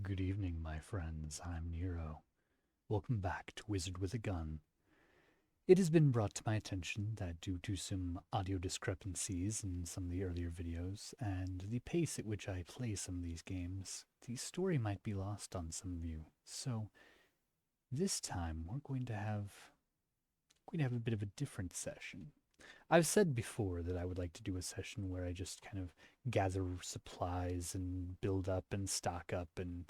Good evening, my friends. I'm Nero. Welcome back to Wizard with a Gun. It has been brought to my attention that due to some audio discrepancies in some of the earlier videos, and the pace at which I play some of these games, the story might be lost on some of you. So this time we're going to have a bit of a different session. I've said before that I would like to do a session where I just kind of gather supplies and build up and stock up and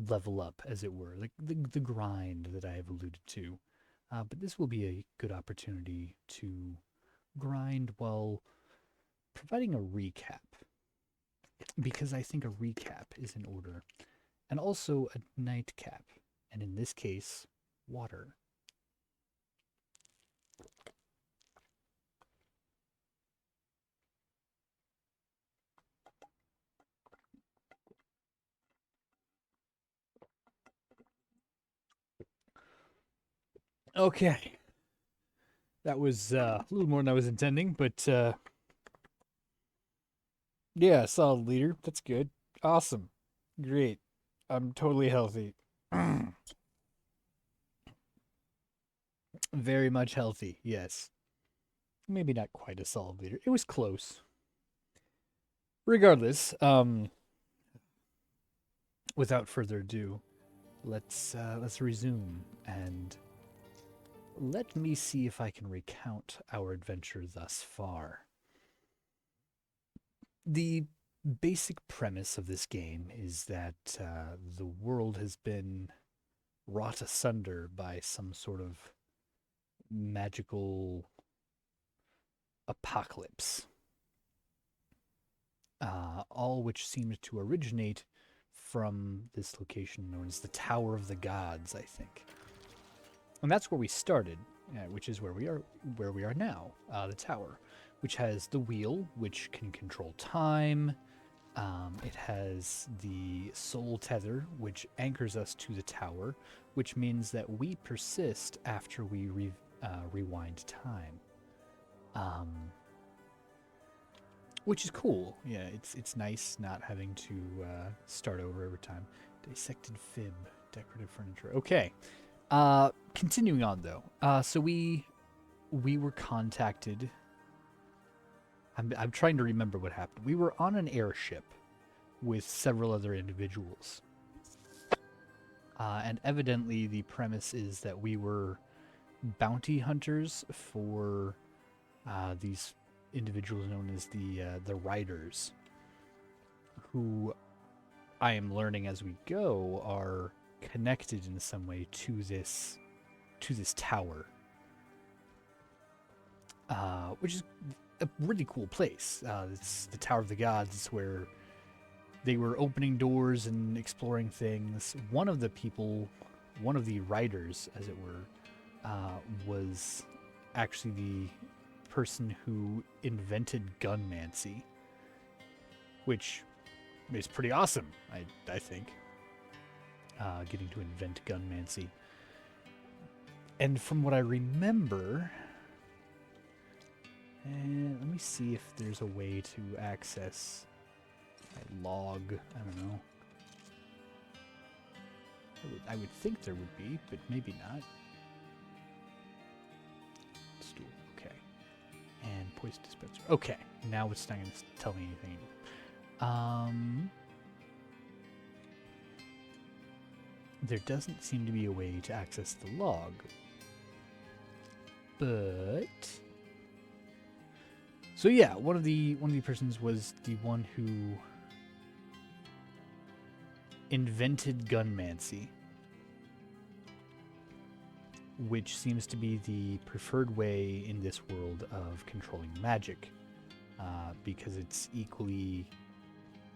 level up, as it were, like the grind that I have alluded to. But this will be a good opportunity to grind while providing a recap, because I think a recap is in order, and also a nightcap, and in this case, water. Okay, that was a little more than I was intending, but yeah, solid leader. That's good. Awesome. Great. I'm totally healthy. Very much healthy, yes. Maybe not quite a solid leader. It was close. Regardless, without further ado, let's resume and let me see if I can recount our adventure thus far. The basic premise of this game is that the world has been wrought asunder by some sort of magical apocalypse, all which seemed to originate from this location known as the Tower of the Gods, I think. And that's where we started, which is where we are now, the tower, which has the wheel, which can control time. It has the soul tether, which anchors us to the tower, which means that we persist after we rewind time. Which is cool. Yeah, it's nice not having to start over every time. Dissected fib, decorative furniture. Okay. Continuing on though. So we were contacted. I'm trying to remember what happened. We were on an airship with several other individuals. And evidently the premise is that we were bounty hunters for these individuals known as the riders, who I am learning as we go are connected in some way to this tower, which is a really cool place. It's the Tower of the Gods. It's where they were opening doors and exploring things. One of the riders, as it were, was actually the person who invented gunmancy, which is pretty awesome, I think. Getting to invent gunmancy. And from what I remember, let me see if there's a way to access a log. I don't know. I would think there would be, but maybe not. Stool. Okay. And poison dispenser. Okay. Now it's not going to tell me anything. There doesn't seem to be a way to access the log. But so yeah, one of the persons was the one who invented gunmancy, which seems to be the preferred way in this world of controlling magic, because it's equally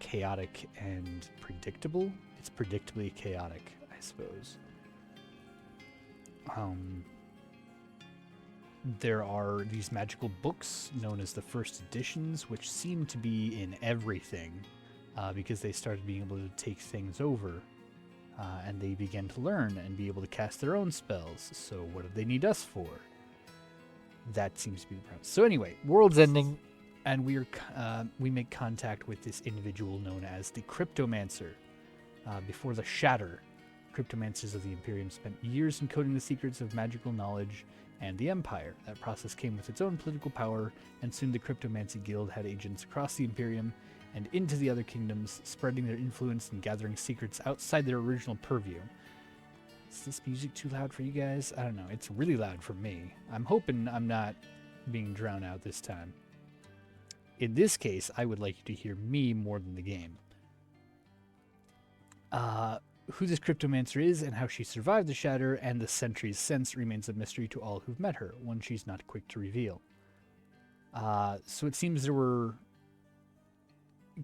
chaotic and predictable. It's predictably chaotic, I suppose. There are these magical books known as the first editions, which seem to be in everything, because they started being able to take things over, and they began to learn and be able to cast their own spells. So what do they need us for? That seems to be the premise. So anyway, world's ending, and we make contact with this individual known as the Cryptomancer, Before the Shatter, cryptomancers of the Imperium spent years encoding the secrets of magical knowledge and the Empire. That process came with its own political power, and soon the Cryptomancy Guild had agents across the Imperium and into the other kingdoms, spreading their influence and gathering secrets outside their original purview. Is this music too loud for you guys? I don't know. It's really loud for me. I'm hoping I'm not being drowned out this time. In this case, I would like you to hear me more than the game. Who this cryptomancer is and how she survived the Shatter and the Sentry's sense remains a mystery to all who've met her, one she's not quick to reveal. So it seems there were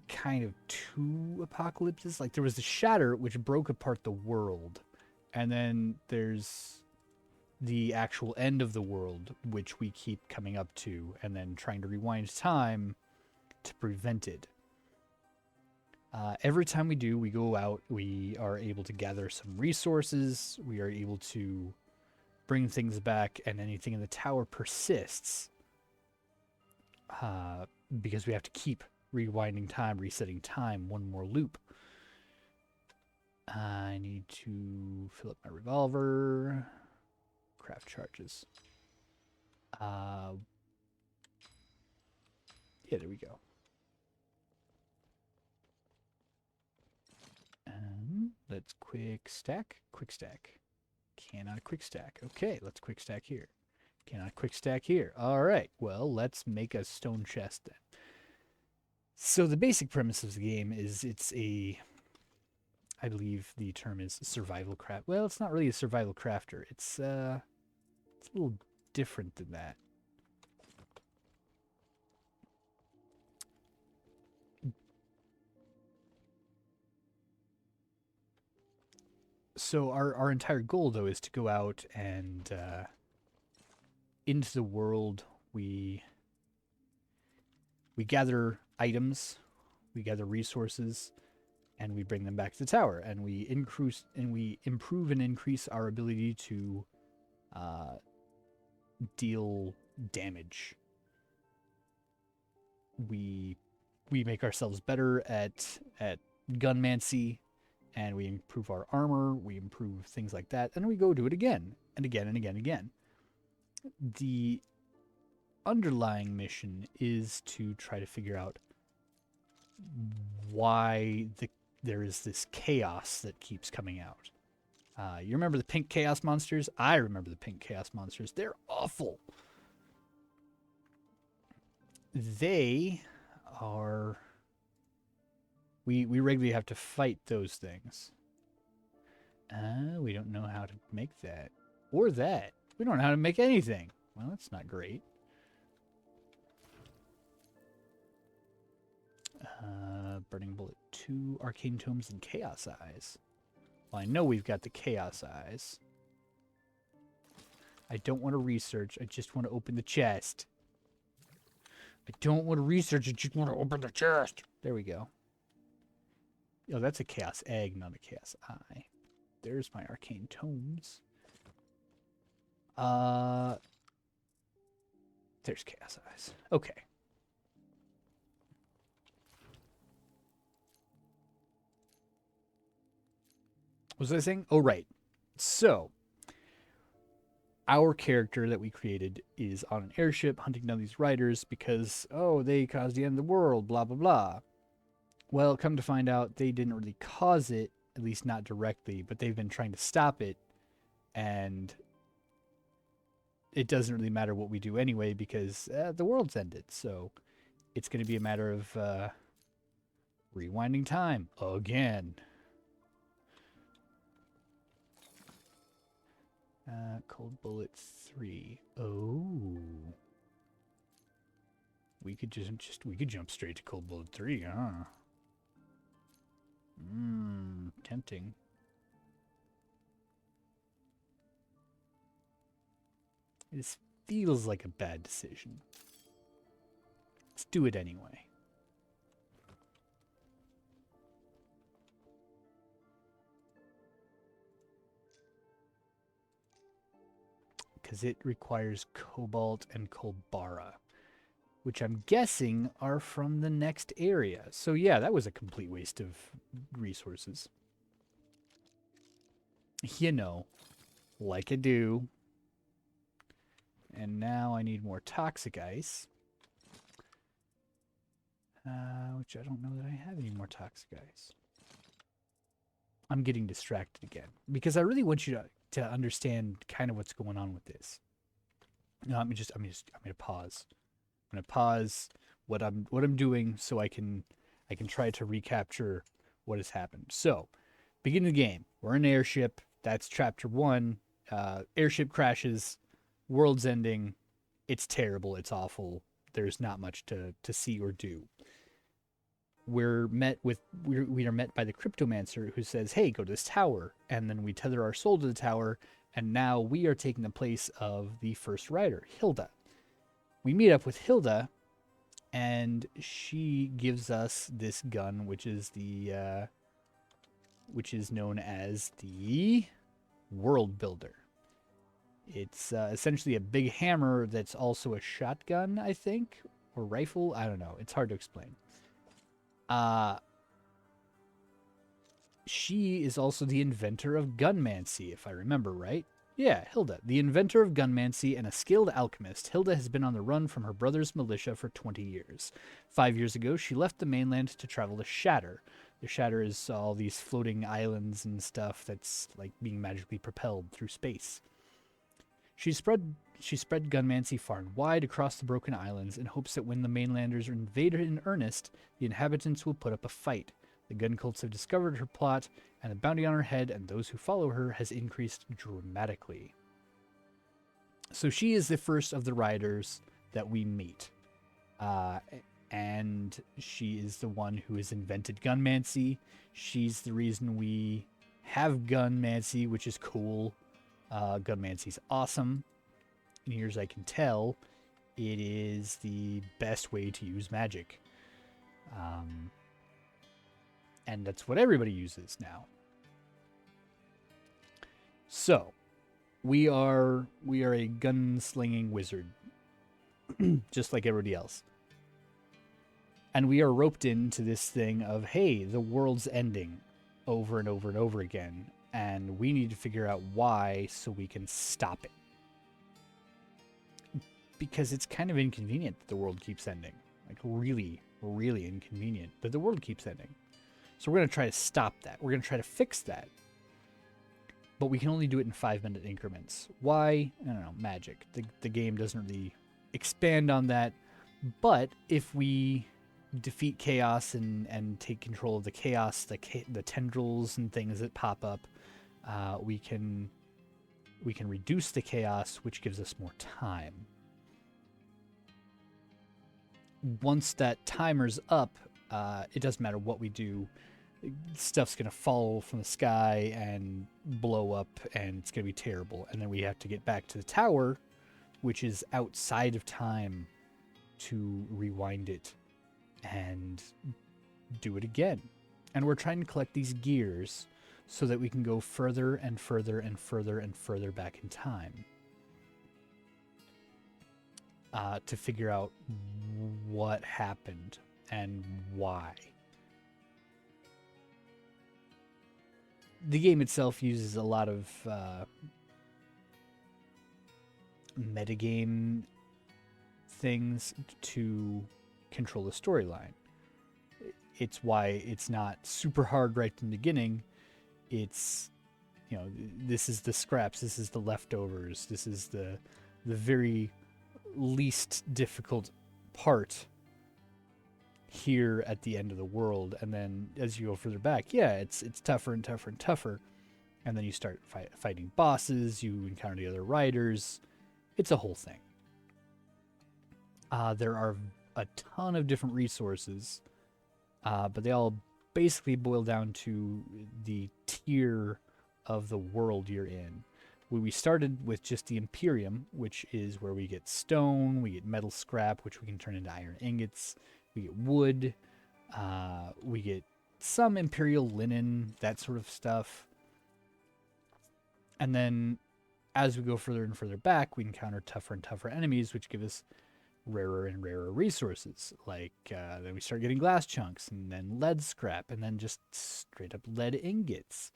kind of two apocalypses. Like, there was the Shatter, which broke apart the world, and then there's the actual end of the world, which we keep coming up to, and then trying to rewind time to prevent it. Every time we do, we go out, we are able to gather some resources, we are able to bring things back, and anything in the tower persists. Because we have to keep rewinding time, resetting time, one more loop. I need to fill up my revolver. Craft charges. Yeah, there we go. Let's quick stack. Quick stack. Cannot quick stack. Okay, let's quick stack here. Cannot quick stack here. All right, well, let's make a stone chest then. So the basic premise of the game is it's a, I believe the term is survival craft. Well, it's not really a survival crafter. It's a little different than that. So our entire goal, though, is to go out and into the world. We gather items, we gather resources, and we bring them back to the tower. And we improve and increase our ability to deal damage. We make ourselves better at gunmancy. And we improve our armor, we improve things like that, and we go do it again, and again, and again, and again. The underlying mission is to try to figure out why there is this chaos that keeps coming out. You remember the pink chaos monsters? I remember the pink chaos monsters. They're awful. They are... We regularly have to fight those things. We don't know how to make that. Or that. We don't know how to make anything. Well, that's not great. Burning Bullet 2, Arcane Tomes, and Chaos Eyes. Well, I know we've got the Chaos Eyes. I don't want to research. I just want to open the chest. I don't want to research. I just want to open the chest. There we go. Oh, that's a Chaos Egg, not a Chaos Eye. There's my Arcane Tomes. There's Chaos Eyes. Okay. What was I saying? Oh, right. So, our character that we created is on an airship hunting down these riders because, oh, they caused the end of the world, blah, blah, blah. Well, come to find out, they didn't really cause it, at least not directly, but they've been trying to stop it, and it doesn't really matter what we do anyway because the world's ended, so it's going to be a matter of rewinding time again. Cold Bullet 3. Oh. We could jump straight to Cold Bullet 3, huh? Tempting. This feels like a bad decision. Let's do it anyway. Because it requires Cobalt and Colbara, which I'm guessing are from the next area. So yeah, that was a complete waste of resources. You know, like I do. And now I need more toxic ice. Which I don't know that I have any more toxic ice. I'm getting distracted again because I really want you to understand kind of what's going on with this. No, I'm gonna pause. I'm gonna pause what I'm doing so I can try to recapture what has happened. So, beginning of the game, we're in an airship. That's chapter one. Airship crashes, world's ending. It's terrible. It's awful. There's not much to see or do. We are met by the cryptomancer who says, "Hey, go to this tower," and then we tether our soul to the tower, and now we are taking the place of the first rider, Hilda. We meet up with Hilda, and she gives us this gun, which is known as the World Builder. It's essentially a big hammer that's also a shotgun, I think, or rifle. I don't know. It's hard to explain. Uh, she is also the inventor of gunmancy, if I remember right. Yeah, Hilda, the inventor of gunmancy and a skilled alchemist. Hilda has been on the run from her brother's militia for 20 years. 5 years ago, she left the mainland to travel to Shatter. The Shatter is all these floating islands and stuff that's like being magically propelled through space. She spread gunmancy far and wide across the broken islands in hopes that when the mainlanders are invaded in earnest, the inhabitants will put up a fight. The gun cults have discovered her plot, and the bounty on her head and those who follow her has increased dramatically. So she is the first of the riders that we meet. Uh, and she is the one who has invented gunmancy. She's the reason we have gunmancy, which is cool. Gunmancy's awesome. And here, as I can tell, it is the best way to use magic. And that's what everybody uses now. So, we are a gunslinging wizard, just like everybody else. And we are roped into this thing of, hey, the world's ending over and over and over again, and we need to figure out why so we can stop it. Because it's kind of inconvenient that the world keeps ending. Like, really, really inconvenient that the world keeps ending. So we're going to try to stop that. We're going to try to fix that. But we can only do it in 5-minute increments. Why? I don't know, magic. The game doesn't really expand on that. But if we defeat chaos and take control of the chaos, the tendrils and things that pop up, we can reduce the chaos, which gives us more time. Once that timer's up, it doesn't matter what we do. Stuff's going to fall from the sky and blow up, and it's going to be terrible. And then we have to get back to the tower, which is outside of time, to rewind it and do it again. And we're trying to collect these gears so that we can go further and further and further and further back in time. To figure out what happened and why. The game itself uses a lot of metagame things to control the storyline. It's why it's not super hard right in the beginning. It's, this is the scraps, this is the leftovers, this is the very least difficult part here at the end of the world. And then as you go further back, it's tougher and tougher and tougher. And then you start fighting bosses, you encounter the other riders. It's a whole thing. There are a ton of different resources, but they all basically boil down to the tier of the world you're in. We started with just the Imperium, which is where we get stone, we get metal scrap, which we can turn into iron ingots, we get wood, we get some Imperial linen, that sort of stuff. And then as we go further and further back, we encounter tougher and tougher enemies, which give us rarer and rarer resources. Like, then we start getting glass chunks, and then lead scrap, and then just straight up lead ingots.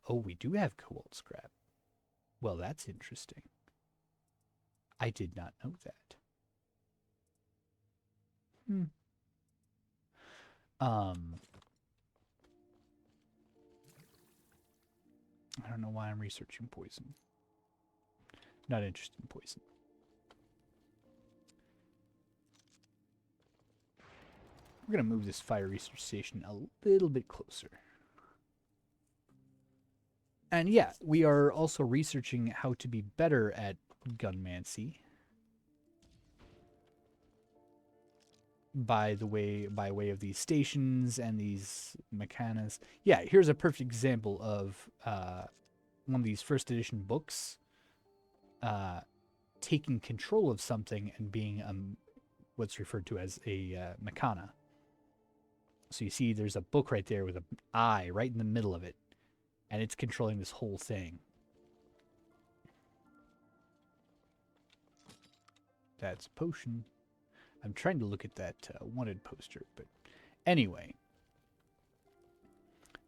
Oh, we do have cobalt scrap. Well, that's interesting. I did not know that. Hmm. Um, I don't know why I'm researching poison. Not interested in poison. We're going to move this fire research station a little bit closer. And yeah, we are also researching how to be better at gunmancy. By way of these stations and these mechanas. Yeah, here's a perfect example of one of these first edition books taking control of something and being what's referred to as a mechana. So you see there's a book right there with an eye right in the middle of it, and it's controlling this whole thing. That's a potion. I'm trying to look at that wanted poster, but anyway.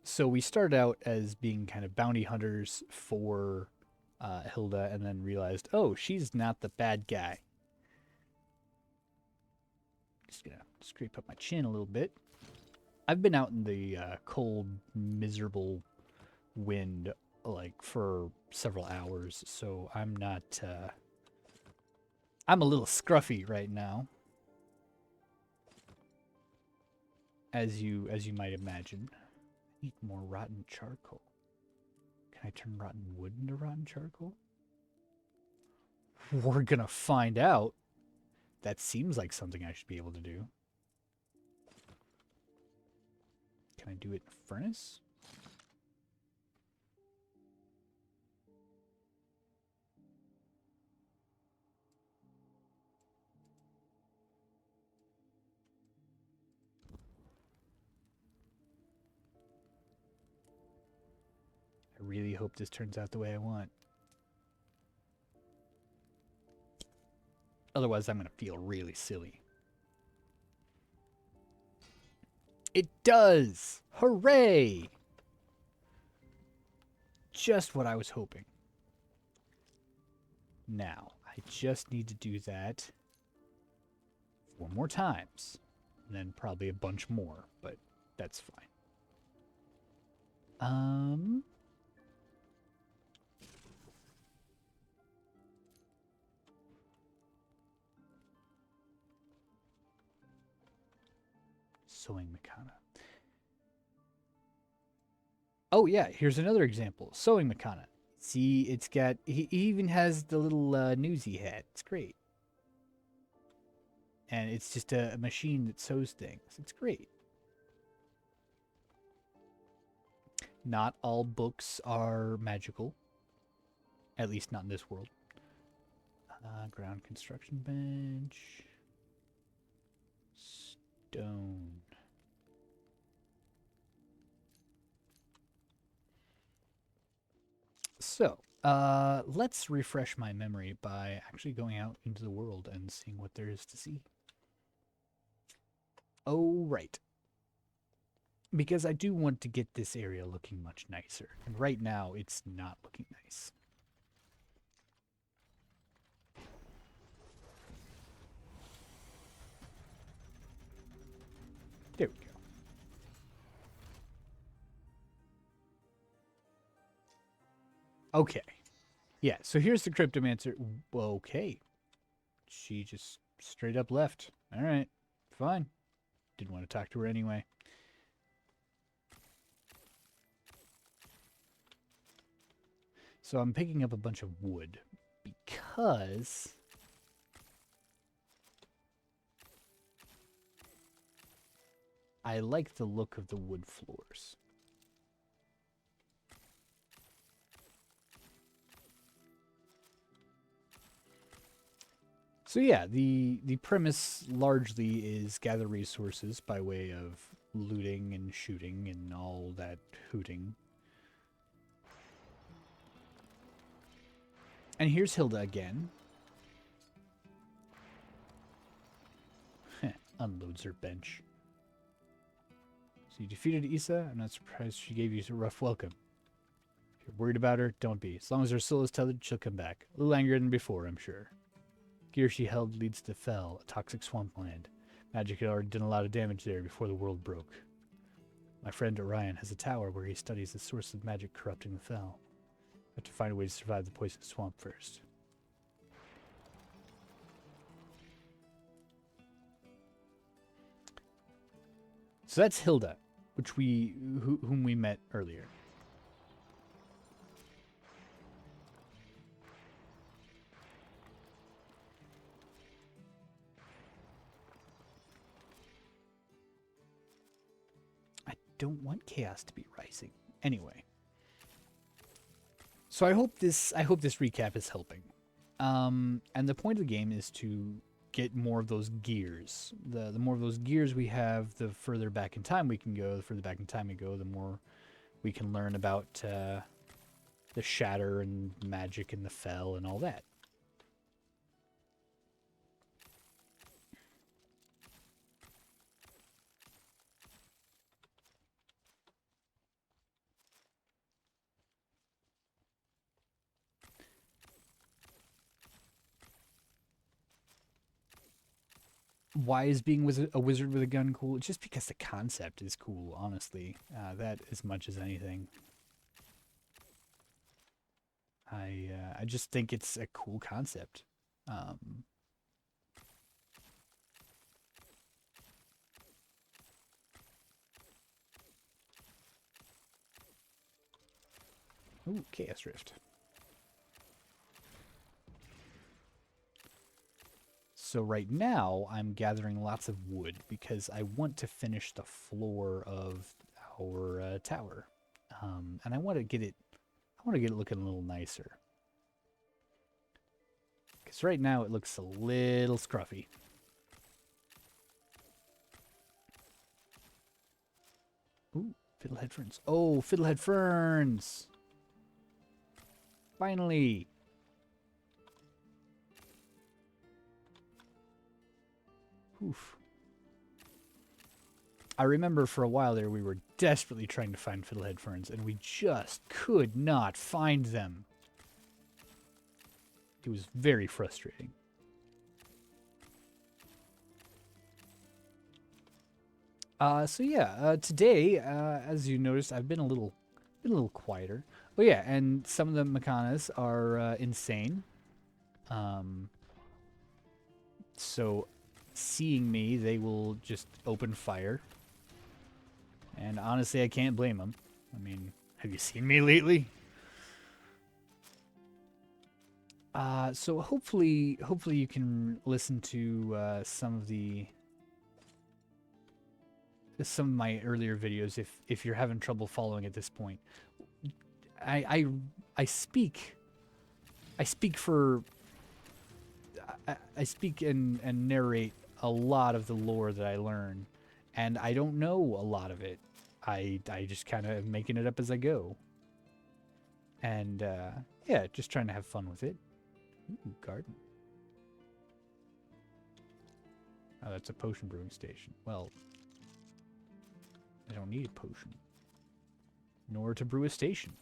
So we started out as being kind of bounty hunters for Hilda, and then realized, oh, she's not the bad guy. Just gonna scrape up my chin a little bit. I've been out in the cold, miserable wind like for several hours, so I'm not. I'm a little scruffy right now, as you might imagine. I need more rotten charcoal. Can I turn rotten wood into rotten charcoal? We're gonna find out. That seems like something I should be able to do. Can I do it in a furnace? I really hope this turns out the way I want. Otherwise, I'm going to feel really silly. It does! Hooray! Just what I was hoping. Now, I just need to do that 4 more times. And then probably a bunch more, but that's fine. Sewing Meccana. Oh yeah, here's another example. Sewing Meccana. See, it's got, he even has the little newsy hat. It's great. And it's just a machine that sews things. It's great. Not all books are magical. At least not in this world. Ground construction bench. Stone. So, let's refresh my memory by actually going out into the world and seeing what there is to see. Oh, right. Because I do want to get this area looking much nicer. And right now, it's not looking nice. There we go. Okay. Yeah, so here's the Cryptomancer. Okay. She just straight up left. All right. Fine. Didn't want to talk to her anyway. So I'm picking up a bunch of wood because I like the look of the wood floors. So yeah, the premise largely is gather resources by way of looting and shooting and all that hooting. And here's Hilda again. Unloads her bench. So you defeated Issa? I'm not surprised she gave you a rough welcome. If you're worried about her, don't be. As long as her soul is tethered, she'll come back. A little angrier than before, I'm sure. Gear she held leads to Fel, a toxic swampland. Magic had already done a lot of damage there before the world broke. My friend Orion has a tower where he studies the source of magic corrupting the Fel. I have to find a way to survive the poisonous swamp first. So that's Hilda, whom we met earlier. I don't want chaos to be rising. Anyway. So I hope this recap is helping. And the point of the game is to get more of those gears. The more of those gears we have, the further back in time we can go. The further back in time we go, the more we can learn about the shatter and magic and the Fel and all that. Why is being a wizard with a gun cool? Just because the concept is cool, honestly. That as much as anything. I just think it's a cool concept. Ooh, Chaos Rift. So right now, I'm gathering lots of wood because I want to finish the floor of our tower, and I want to get it looking a little nicer. Because right now it looks a little scruffy. Ooh, fiddlehead ferns. Oh, fiddlehead ferns! Finally! Oof. I remember for a while there we were desperately trying to find fiddlehead ferns, and we just could not find them. It was very frustrating. So yeah, today, as you noticed, I've been a little quieter. Oh yeah, and some of the Makanas are insane. So seeing me, they will just open fire. And honestly, I can't blame them. I mean, have you seen me lately? So hopefully you can listen to some of my earlier videos if you're having trouble following at this point. I speak and narrate a lot of the lore that I learn, and I don't know a lot of it. I just kind of making it up as I go. And yeah, just trying to have fun with it. Ooh, garden. Oh, that's a potion brewing station. Well, I don't need a potion. Nor to brew a station.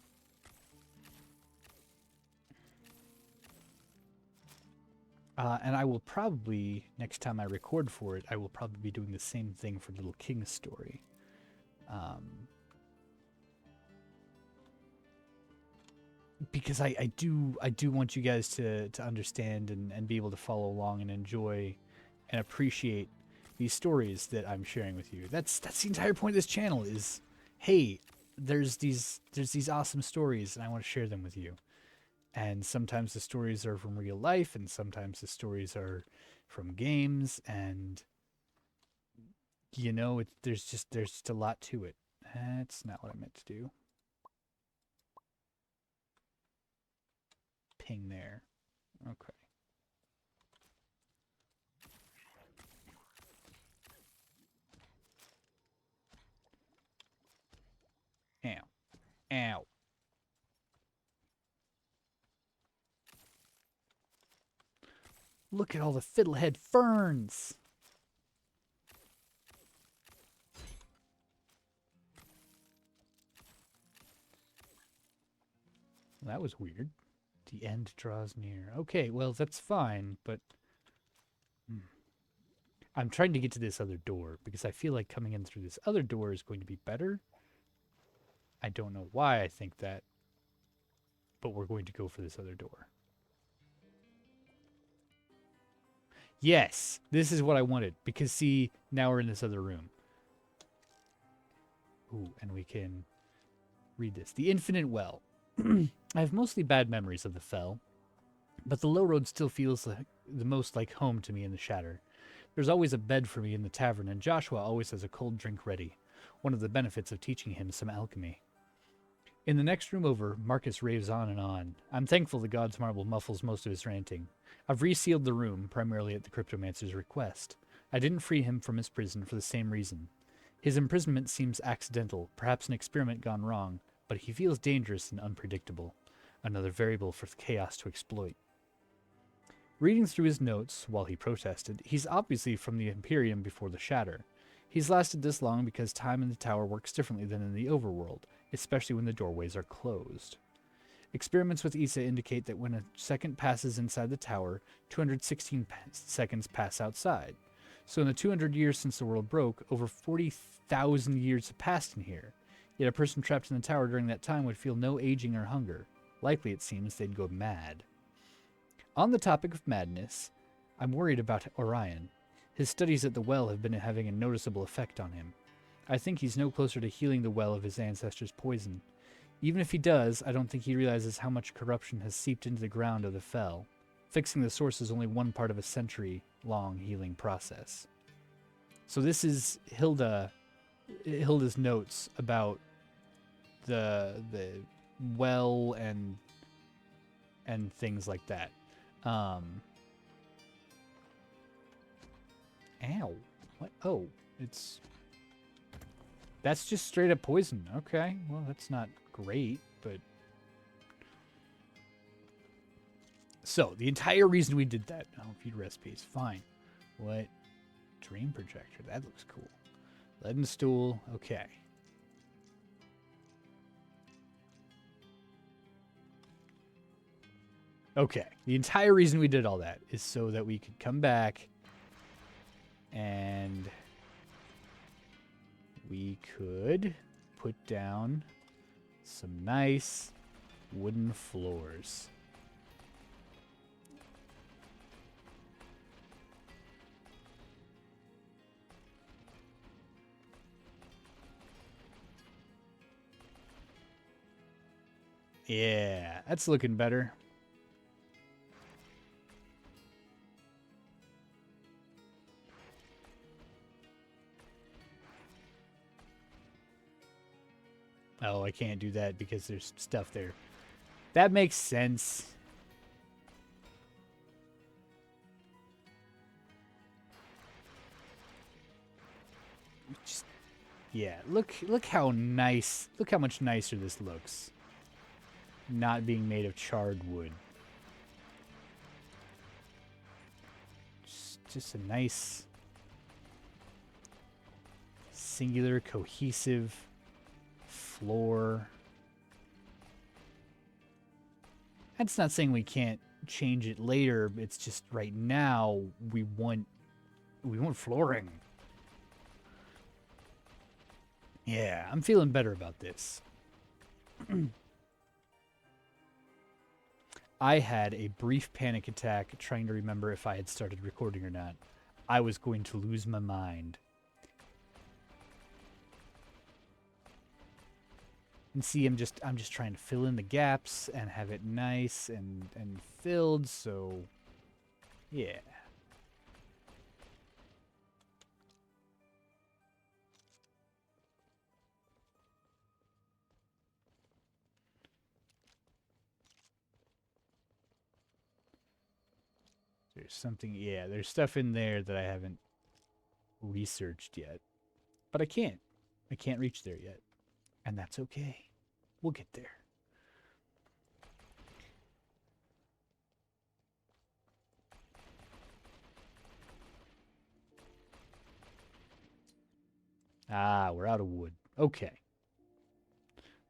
And I will probably, next time I record for it, I will probably be doing the same thing for Little King's story. Because I do want you guys to understand and be able to follow along and enjoy and appreciate these stories that I'm sharing with you. That's the entire point of this channel is, hey, there's these awesome stories and I want to share them with you. And sometimes the stories are from real life and sometimes the stories are from games, and you know, there's just a lot to it. That's not what I meant to do. Ping there. Okay. Ow. Ow. Look at all the fiddlehead ferns. That was weird. The end draws near. Okay, well, that's fine, but... I'm trying to get to this other door, because I feel like coming in through this other door is going to be better. I don't know why I think that, but we're going to go for this other door. Yes, this is what I wanted, because see, now we're in this other room. Ooh, and we can read this. The Infinite Well. I have mostly bad memories of the Fell, but the low road still feels like the most like home to me in the Shatter. There's always a bed for me in the tavern, and Joshua always has a cold drink ready, one of the benefits of teaching him some alchemy. In the next room over, Marcus raves on and on. I'm thankful the God's Marble muffles most of his ranting. I've resealed the room, primarily at the Cryptomancer's request. I didn't free him from his prison for the same reason. His imprisonment seems accidental, perhaps an experiment gone wrong, but he feels dangerous and unpredictable. Another variable for chaos to exploit. Reading through his notes while he protested, he's obviously from the Imperium before the Shatter. He's lasted this long because time in the tower works differently than in the overworld, especially when the doorways are closed. Experiments with Issa indicate that when a second passes inside the tower, 216 seconds pass outside. So in the 200 years since the world broke, over 40,000 years have passed in here. Yet a person trapped in the tower during that time would feel no aging or hunger. Likely, it seems, they'd go mad. On the topic of madness, I'm worried about Orion. His studies at the well have been having a noticeable effect on him. I think he's no closer to healing the well of his ancestors' poison. Even if he does, I don't think he realizes how much corruption has seeped into the ground of the Fell. Fixing the source is only one part of a century-long healing process. So this is Hilda's notes about the well and things like that. Ow. What? Oh, that's just straight up poison. Okay, well, that's not great, but... So, the entire reason we did that... Oh, feed recipes. Fine. What? Dream projector. That looks cool. Leaden stool. Okay. Okay. The entire reason we did all that is so that we could come back and we could put down some nice wooden floors. Yeah, that's looking better. Oh, I can't do that because there's stuff there. That makes sense. Just, yeah, look how nice, look how much nicer this looks. Not being made of charred wood. Just a nice, singular, cohesive floor. That's not saying we can't change it later. It's just right now we want flooring. Yeah, I'm feeling better about this. I had a brief panic attack trying to remember if I had started recording or not. I was going to lose my mind. And see, I'm just trying to fill in the gaps and have it nice and filled, so yeah. There's something, yeah, there's stuff in there that I haven't researched yet. But I can't. I can't reach there yet. And that's okay. We'll get there. Ah, we're out of wood. Okay.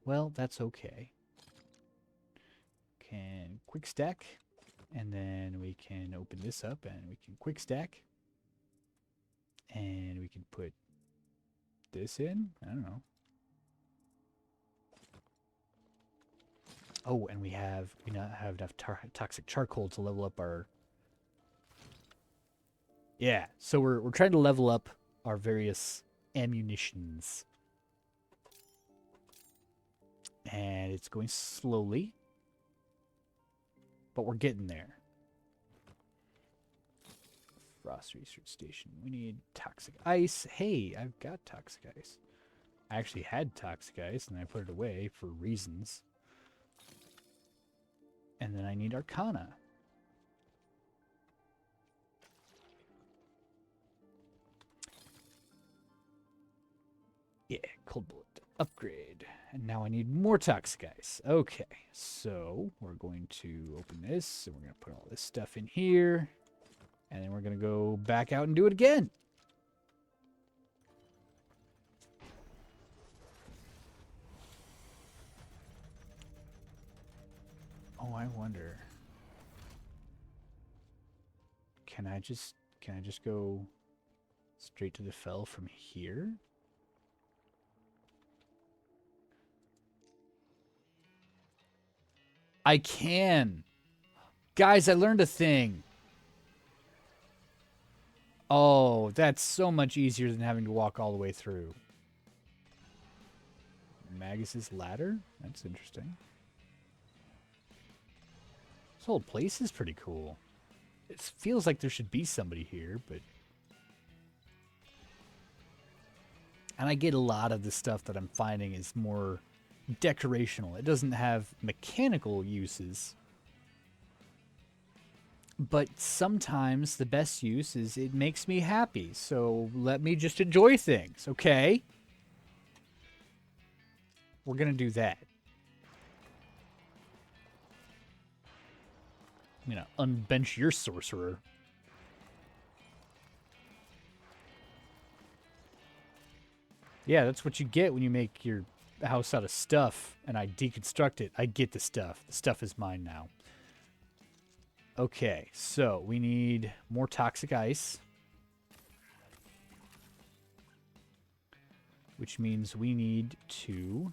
Well, that's okay. can quick stack. And then we can open this up and we can quick stack. And we can put this in. I don't know. Oh, and we not have enough toxic charcoal to level up our... Yeah, so we're trying to level up our various ammunitions. And it's going slowly. But we're getting there. Frost Research Station. We need toxic ice. Hey, I've got toxic ice. I actually had toxic ice, and I put it away for reasons. And then I need Arcana. Yeah, Cold Bullet. Upgrade. And now I need more toxic ice. Okay, so we're going to open this, and we're going to put all this stuff in here. And then we're going to go back out and do it again. Oh, I wonder. Can I just go straight to the fell from here? I can. Guys, I learned a thing. Oh, that's so much easier than having to walk all the way through. Magus's ladder? That's interesting. This whole place is pretty cool. It feels like there should be somebody here, but... And I get a lot of the stuff that I'm finding is more decorational. It doesn't have mechanical uses. But sometimes the best use is it makes me happy. So let me just enjoy things, okay? We're going to do that. I'm going to unbench your sorcerer. Yeah, that's what you get when you make your house out of stuff and I deconstruct it. I get the stuff. The stuff is mine now. Okay, so we need more toxic ice. Which means we need to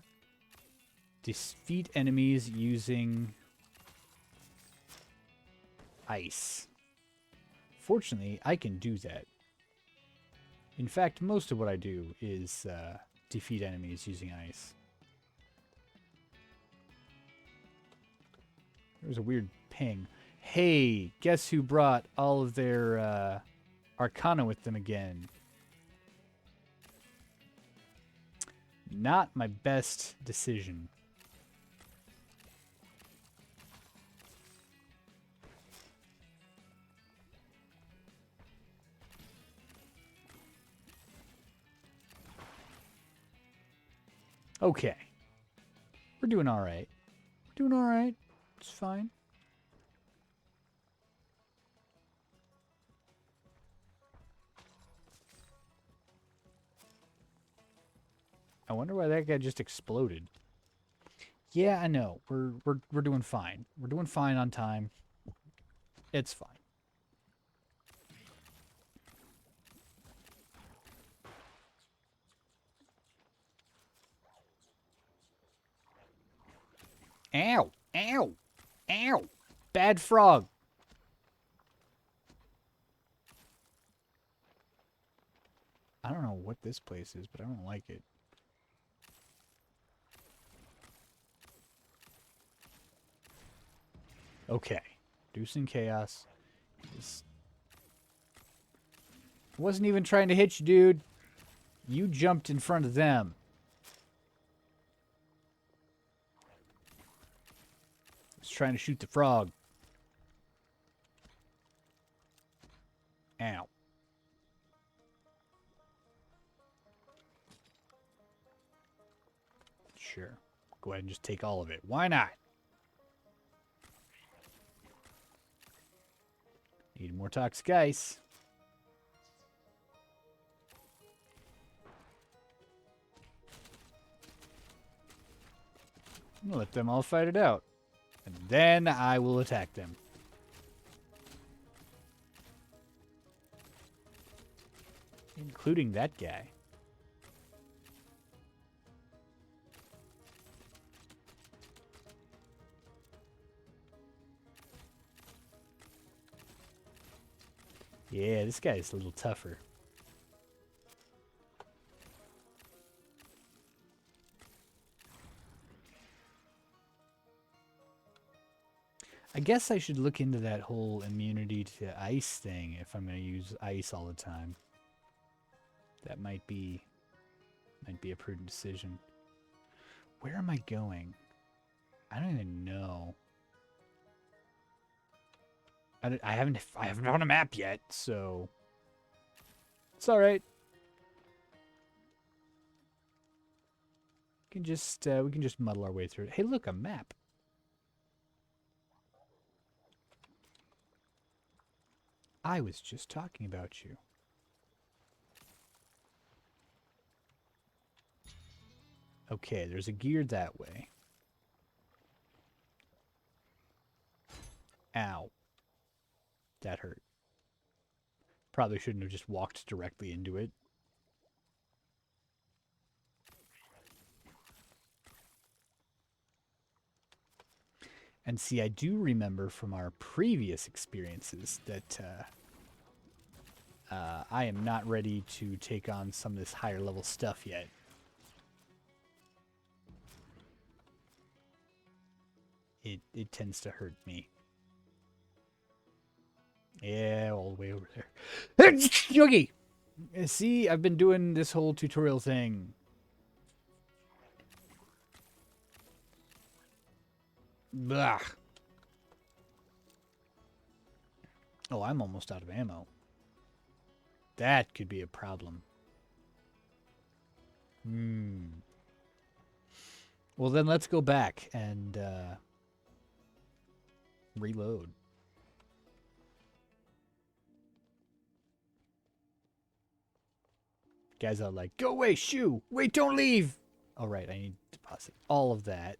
defeat enemies using ice. Fortunately, I can do that. In fact, most of what I do is defeat enemies using ice. There's a weird ping. Hey, guess who brought all of their Arcana with them again? Not my best decision. Okay. We're doing all right. We're doing all right. It's fine. I wonder why that guy just exploded. Yeah, I know. We're doing fine. We're doing fine on time. It's fine. Ow! Ow! Ow! Bad frog. I don't know what this place is, but I don't like it. Okay. Deucing Chaos. I wasn't even trying to hit you, dude. You jumped in front of them. I was trying to shoot the frog. Ow. Sure. Go ahead and just take all of it. Why not? Need more toxic ice. I'm gonna let them all fight it out. And Then I will attack them. Including that guy. Yeah, this guy's a little tougher. I guess I should look into that whole immunity to ice thing if I'm going to use ice all the time. That might be a prudent decision. Where am I going? I don't even know. I haven't found a map yet, so it's all right. We can just muddle our way through it. Hey, look, a map. I was just talking about you. Okay, there's a gear that way. Ow. That hurt. Probably shouldn't have just walked directly into it. And see, I do remember from our previous experiences that I am not ready to take on some of this higher level stuff yet. It tends to hurt me. Yeah, all the way over there. Yogi! See, I've been doing this whole tutorial thing. Blah. Oh, I'm almost out of ammo. That could be a problem. Well, then let's go back and reload. Guys are like, go away, shoo! Wait, don't leave! All right, I need to deposit all of that.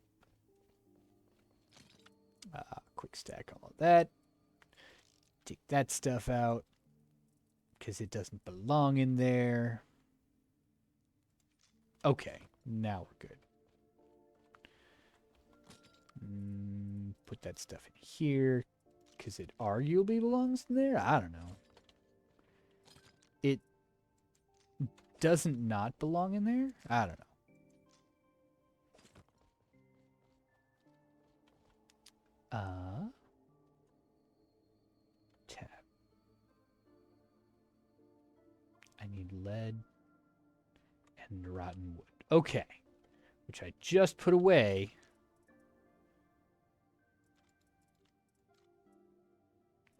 Quick stack all of that. Take that stuff out because it doesn't belong in there. Okay, now we're good. Put that stuff in here because it arguably belongs in there. I don't know. It doesn't not belong in there? I don't know. Tab. I need lead and rotten wood. Okay. Which I just put away.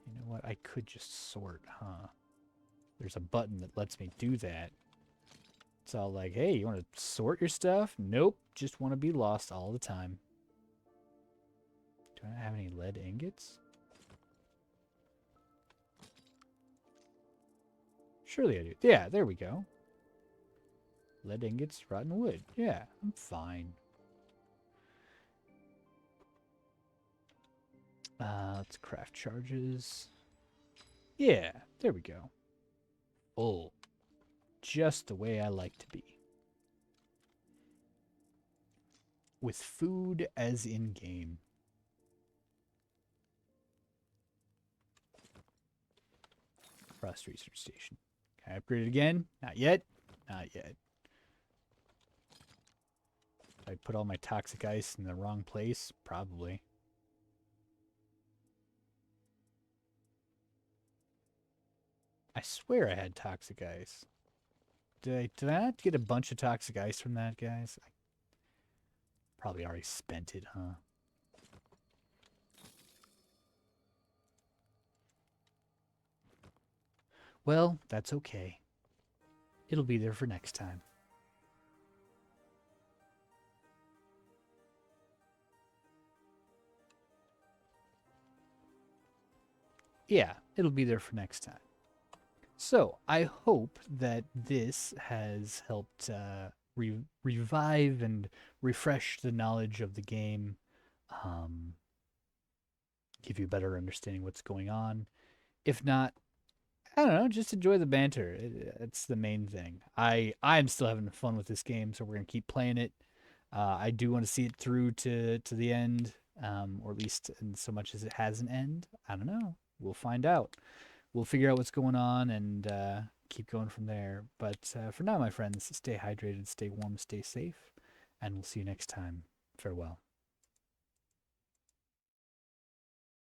You know what? I could just sort, huh? There's a button that lets me do that. It's all like, hey, you want to sort your stuff? Nope. Just want to be lost all the time. Do I have any lead ingots? Surely I do. Yeah, there we go. Lead ingots, rotten wood. Yeah, I'm fine. Let's craft charges. Yeah, there we go. Full. Just the way I like to be. With food as in-game. Frost Research Station. Can I upgrade it again? Not yet. Not yet. Did I put all my toxic ice in the wrong place? Probably. I swear I had toxic ice. Did I not get a bunch of toxic ice from that, guys? I probably already spent it, huh? Well, that's okay. It'll be there for next time. Yeah, it'll be there for next time. So, I hope that this has helped revive and refresh the knowledge of the game. give you a better understanding what's going on. If not, I don't know, just enjoy the banter. It's the main thing. I'm still having fun with this game, so we're gonna keep playing it. I do want to see it through to the end, or at least in so much as it has an end. I don't know. We'll find out. We'll figure out what's going on and keep going from there. But for now, my friends, stay hydrated, stay warm, stay safe, and we'll see you next time. Farewell.